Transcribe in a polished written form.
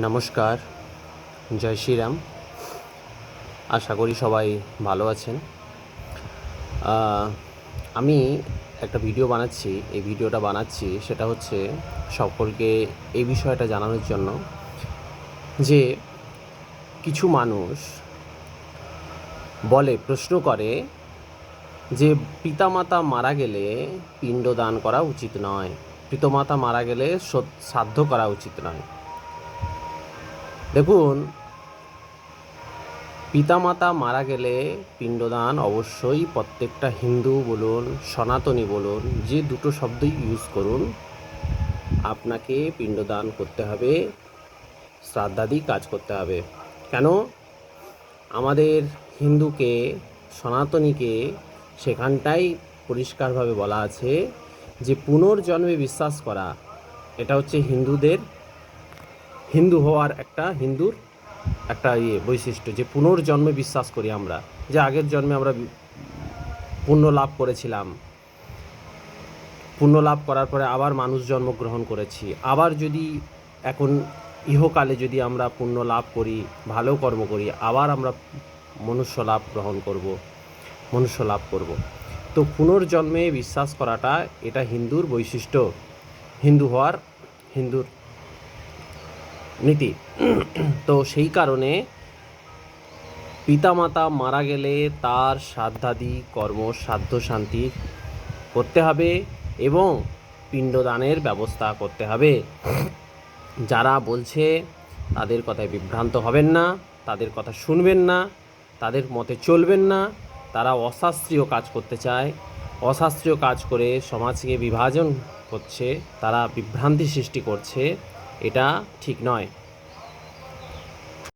নমস্কার, জয় শ্রীরাম। আশা করি সবাই ভালো আছেন। আমি একটা ভিডিও বানাচ্ছি। এই ভিডিওটা বানাচ্ছি সেটা হচ্ছে সকলকে এই বিষয়টা জানানোর জন্য যে কিছু মানুষ প্রশ্ন করে যে পিতামাতা মারা গেলে পিণ্ডদান করা উচিত নয়, পিতামাতা মারা গেলে শ্রাদ্ধ করা উচিত নয়। দেখুন, পিতামাতা মারা গেলে পিণ্ডদান অবশ্যই প্রত্যেকটা হিন্দু বলুন, সনাতনী বলুন, যে দুটো শব্দই ইউজ করুন, আপনাকে পিণ্ডদান করতে হবে, শ্রাদ্ধাদি কাজ করতে হবে। কেন? আমাদের হিন্দুকে, সনাতনীকে সেখানটাই পরিষ্কারভাবে বলা আছে যে পুনর্জন্মে বিশ্বাস করা, এটা হচ্ছে হিন্দু হওয়ার হিন্দুর একটা বৈশিষ্ট্য, যে পুনর্জন্মে বিশ্বাস করি আমরা, যে আগের জন্মে আমরা পুণ্য লাভ করেছিলাম, পুণ্য লাভ করার পরে আবার মানুষ জন্মগ্রহণ করেছি, আবার যদি এখন ইহকালে যদি আমরা পুণ্য লাভ করি, ভালো কর্ম করি, আবার আমরা মনুষ্য লাভ করব। তো পুনর্জন্মে বিশ্বাস করাটা এটা হিন্দুর বৈশিষ্ট্য, হিন্দুর নীতি। তো সেই কারণে পিতামাতা মারা গেলে তার শ্রাদ্ধাদি কর্ম, শ্রাদ্ধ শান্তি করতে হবে এবং পিণ্ডদানের ব্যবস্থা করতে হবে। যারা বলছে তাদের কথায় বিভ্রান্ত হবেন না, তাদের কথা শুনবেন না, তাদের মতে চলবেন না। তারা অশাস্ত্রীয় কাজ করতে চায়, অশাস্ত্রীয় কাজ করে সমাজকে বিভাজন করছে, তারা বিভ্রান্তি সৃষ্টি করছে। এটা ঠিক নয়।